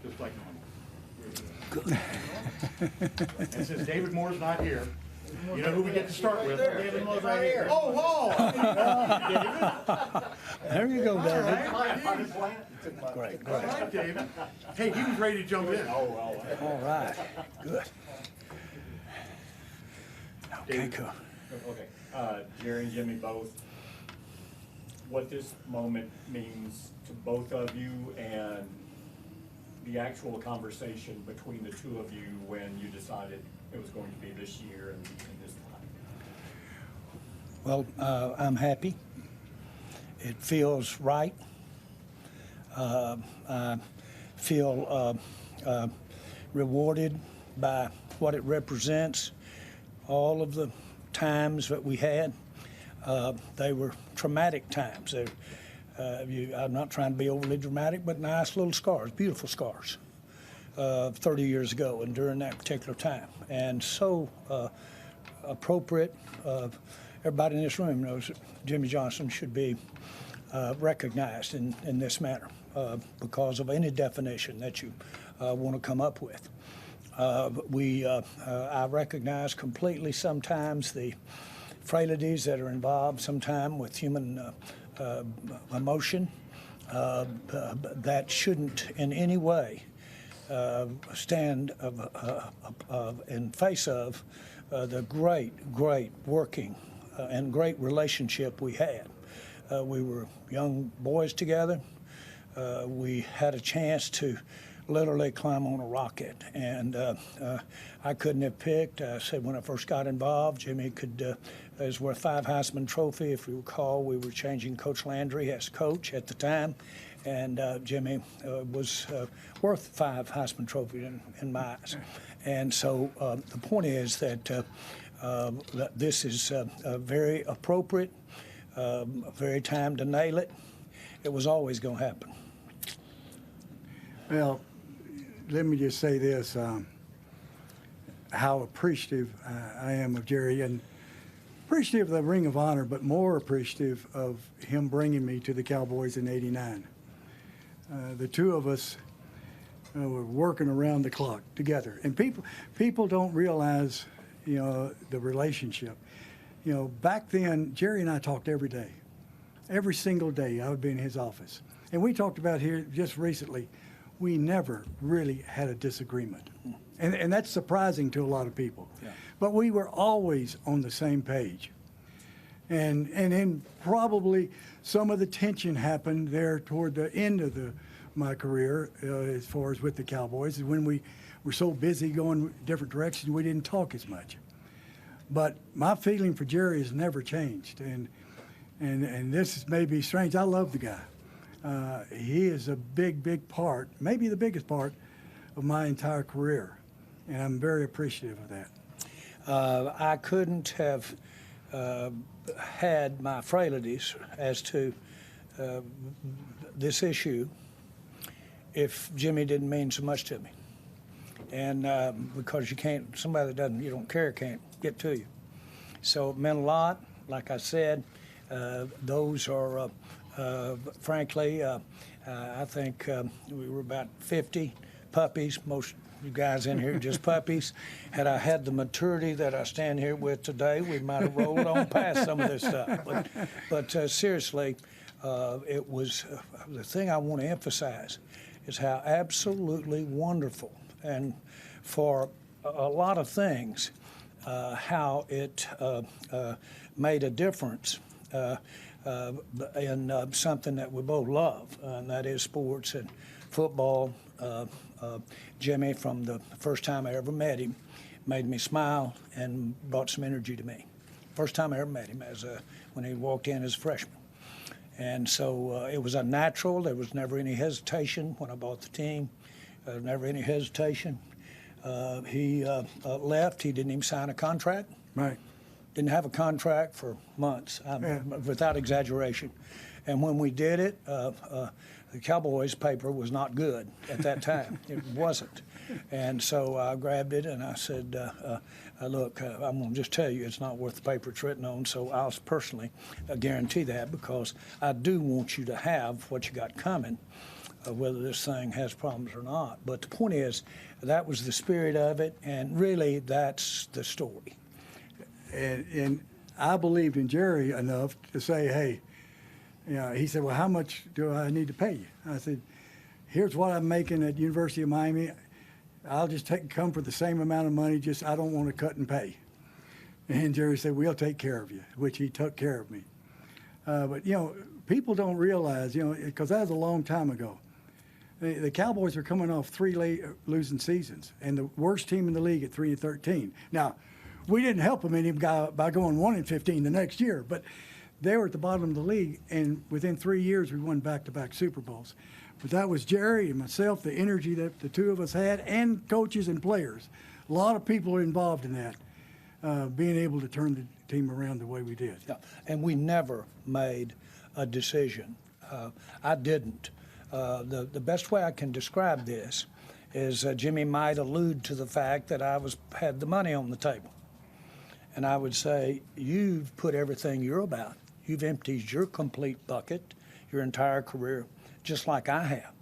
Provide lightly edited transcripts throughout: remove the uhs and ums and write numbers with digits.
just like normal. And since David Moore's not here, you know who we get to start with? David Moore's right here. Oh, whoa! There you go, David. Great. All right, David. Hey, he was ready to jump in. All right, good. Okay, David. cool. Okay, Jerry and Jimmy both, what this moment means to both of you and the actual conversation between the two of you when you decided it was going to be this year and this time. Well, I'm happy. It feels right. I feel rewarded by what it represents. All of the times that we had, they were traumatic times. I'm not trying to be overly dramatic, but nice little scars, beautiful scars, 30 years ago and during that particular time. And so appropriate. Everybody in this room knows that Jimmy Johnson should be recognized in this manner because of any definition that you want to come up with. I recognize completely sometimes the frailties that are involved sometime with human emotion that shouldn't in any way stand in face of the great working and great relationship we had. We were young boys together. We had a chance to literally climb on a rocket, and I couldn't have picked. I said when I first got involved, Jimmy was worth 5 Heisman Trophy. If you recall, we were changing Coach Landry as coach at the time, and Jimmy was worth 5 Heisman Trophies in my eyes. And so the point is that this is very appropriate, very time to nail it. It was always going to happen. Well, let me just say this, how appreciative I am of Jerry, and appreciative of the Ring of Honor, but more appreciative of him bringing me to the Cowboys in '89. The two of us were working around the clock together, and people don't realize, the relationship. Back then, Jerry and I talked every day. Every single day I would be in his office. And we talked about here just recently, we never really had a disagreement. And that's surprising to a lot of people. Yeah. But we were always on the same page. And then probably some of the tension happened there toward the end of my career as far as with the Cowboys, when we were so busy going different directions, we didn't talk as much. But my feeling for Jerry has never changed. And this may be strange. I love the guy. He is a big part, maybe the biggest part of my entire career, and I'm very appreciative of that. I couldn't have had my frailties as to this issue if Jimmy didn't mean so much to me. And because somebody that you don't care can't get to you. So it meant a lot. Like I said, those are frankly, I think we were about 50 puppies. Most of you guys in here are just puppies. Had I had the maturity that I stand here with today, we might have rolled on past some of this stuff. But seriously, it was the thing I want to emphasize is how absolutely wonderful, and for a lot of things, how it made a difference in something that we both love, and that is sports and football. Jimmy, from the first time I ever met him, made me smile and brought some energy to me. First time I ever met him when he walked in as a freshman. And so it was a natural. There was never any hesitation when I bought the team. Never any hesitation. He left. He didn't even sign a contract. Right. Didn't have a contract for months, without exaggeration. And when we did it, the Cowboys paper was not good at that time. It wasn't. And so I grabbed it and I said, look, I'm going to just tell you it's not worth the paper it's written on, so I'll personally guarantee that, because I do want you to have what you got coming. whether this thing has problems or not. But the point is, that was the spirit of it, and really that's the story. And I believed in Jerry enough to say, hey, he said, well, how much do I need to pay you? I said, here's what I'm making at University of Miami. I'll just come for the same amount of money, just I don't want to cut and pay. And Jerry said, we'll take care of you, which he took care of me. But, people don't realize, because that was a long time ago. The Cowboys were coming off 3 losing seasons and the worst team in the league at 3-13. Now, we didn't help them any by going 1-15 the next year, but they were at the bottom of the league, and within 3 years we won back-to-back Super Bowls. But that was Jerry and myself, the energy that the two of us had, and coaches and players. A lot of people are involved in that, being able to turn the team around the way we did. Yeah. And we never made a decision. I didn't. The best way I can describe this is Jimmy might allude to the fact that I had the money on the table. And I would say, you've put everything you're about. You've emptied your complete bucket, your entire career, just like I have.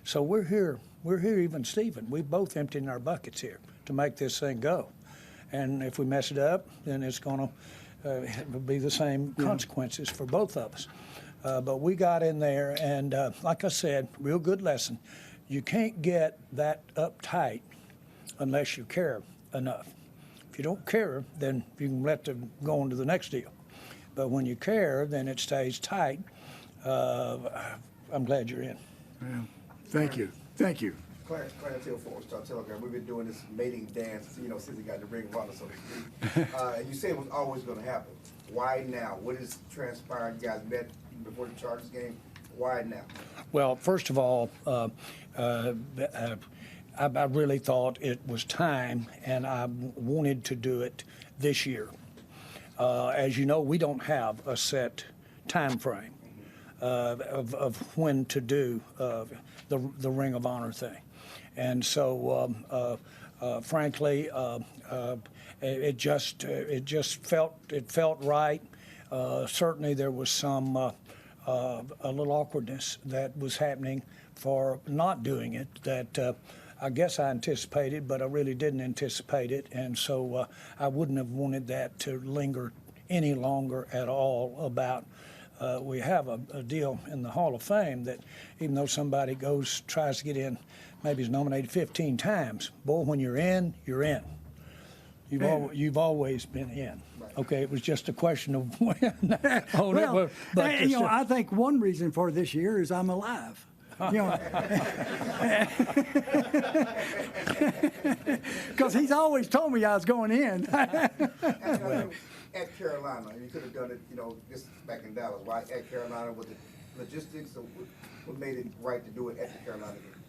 So we're here, even Stephen. We both emptied our buckets here to make this thing go. And if we mess it up, then it's going to be the same consequences for both of us. But we got in there, and like I said, real good lesson. You can't get that uptight unless you care enough. If you don't care, then you can let them go on to the next deal. But when you care, then it stays tight. I'm glad you're in. Yeah. Thank you. Thank you. Clarence Hill, Fort Star Telegram. We've been doing this mating dance, since he got the ring of honor, so to speak. And you say it was always going to happen. Why now? What has transpired? You guys met before the Chargers game. Why now? Well, first of all, I really thought it was time, and I wanted to do it this year. As you know, we don't have a set time frame of when to do the Ring of Honor thing. And so, frankly, it just felt right. Certainly, there was some a little awkwardness that was happening for not doing it that I guess I anticipated, but I really didn't anticipate it. And so I wouldn't have wanted that to linger any longer at all about we have a deal in the Hall of Fame that even though somebody tries to get in, maybe is nominated 15 times, boy, when you're in, you're in. You've always been in. Okay, it was just a question of when. I think one reason for this year is I'm alive. Because he's always told me I was going in. At Carolina, you could have done it, this back in Dallas. Why at Carolina with the logistics? What made it right to do it at the Carolina game?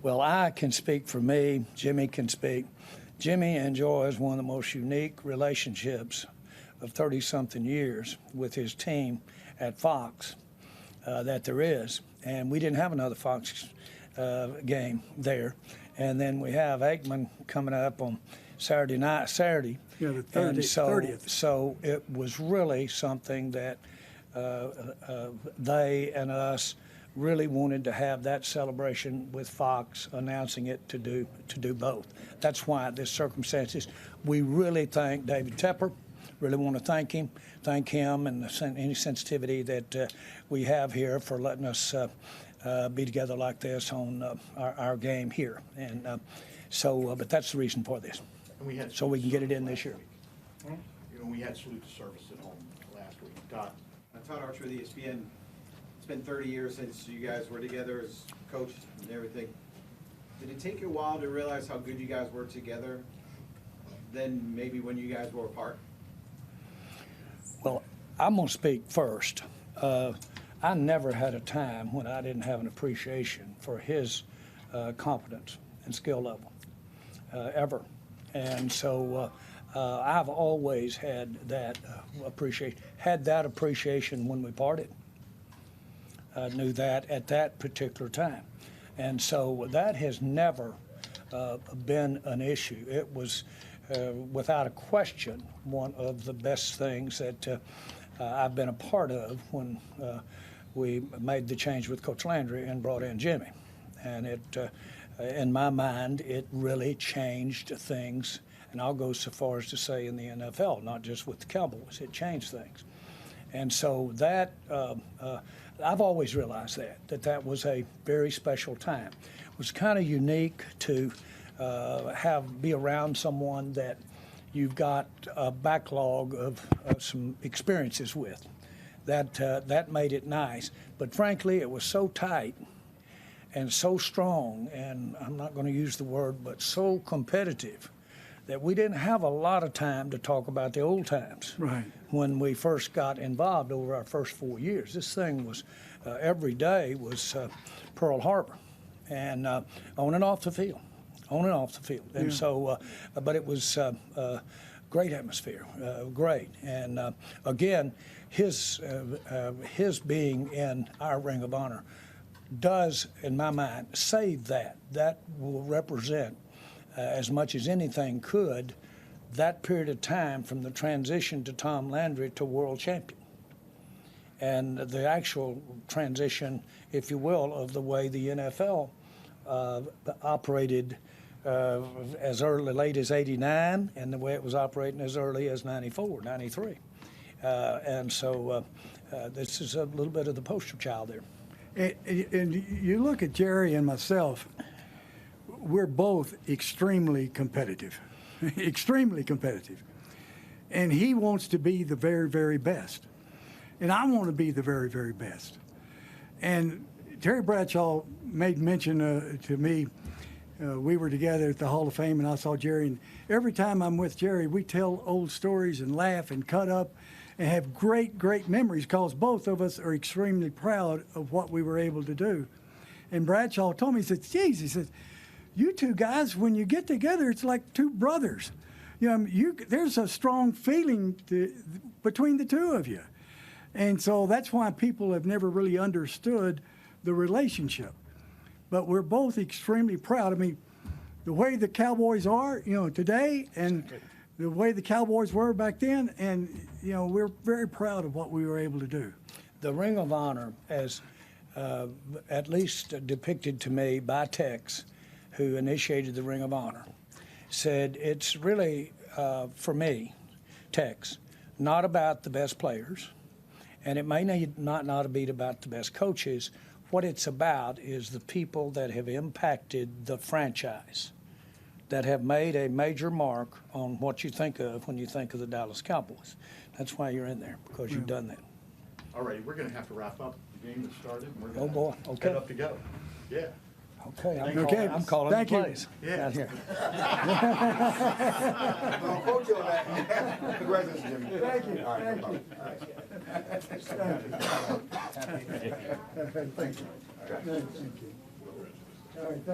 Well, I can speak for me. Jimmy can speak. Jimmy enjoys one of the most unique relationships of 30-something years with his team at Fox that there is. And we didn't have another Fox game there. And then we have Aikman coming up on Saturday. Yeah, the 30th. So it was really something that they and us really wanted to have that celebration with Fox announcing it to do both. That's why this circumstances. We really thank David Tepper. Really want to thank him and any sensitivity that we have here for letting us be together like this on our game here. And but that's the reason for this. And so we can get it in this year. We had salute to service at home last week. Todd Archer with ESPN. It's been 30 years since you guys were together as coaches and everything. Did it take you a while to realize how good you guys were together than maybe when you guys were apart? Well, I'm going to speak first. I never had a time when I didn't have an appreciation for his competence and skill level, ever. And so I've always had that appreciation when we parted. I knew that at that particular time. And so that has never been an issue. It was, without a question, one of the best things that I've been a part of when we made the change with Coach Landry and brought in Jimmy. And it, in my mind, it really changed things. And I'll go so far as to say in the NFL, not just with the Cowboys, it changed things. And so that, I've always realized that was a very special time. It was kind of unique to be around someone that you've got a backlog of some experiences with. That made it nice. But frankly, it was so tight and so strong, and I'm not going to use the word, but so competitive, that we didn't have a lot of time to talk about the old times. Right. When we first got involved over our first 4 years, this thing was, every day was Pearl Harbor, and on and off the field. On and off the field. And so, but it was great atmosphere, great. And again, his being in our Ring of Honor does, in my mind, save that. That will represent, as much as anything could, that period of time from the transition to Tom Landry to world champion. And the actual transition, if you will, of the way the NFL operated as late as '89, and the way it was operating as early as '94, '93. And so this is a little bit of the poster child there. And you look at Jerry and myself, we're both extremely competitive, extremely competitive. And he wants to be the very, very best. And I want to be the very, very best. And Terry Bradshaw made mention to me, we were together at the Hall of Fame, and I saw Jerry. And every time I'm with Jerry, we tell old stories and laugh and cut up and have great, great memories, because both of us are extremely proud of what we were able to do. And Bradshaw told me, he said, geez, he said, you two guys, when you get together, it's like two brothers. You know, there's a strong feeling between the two of you. And so that's why people have never really understood the relationship. But we're both extremely proud. I mean, the way the Cowboys are, today, and the way the Cowboys were back then, and, we're very proud of what we were able to do. The Ring of Honor, as at least depicted to me by Tex, who initiated the Ring of Honor, said it's really, for me, Tex, not about the best players, and it may not be about the best coaches. What it's about is the people that have impacted the franchise, that have made a major mark on what you think of when you think of the Dallas Cowboys. That's why you're in there, because you've done that. All right, we're going to have to wrap up. The game has started. And we're Oh, gonna boy. Okay. Head up to go. Yeah. Okay, Okay. I'm calling Thank the you. plays Yeah. out here. I'll quote you on that. Congratulations, Jimmy. Thank you. All right, Thank no you. problem. Thank you. All right, thank you. All right, thank you.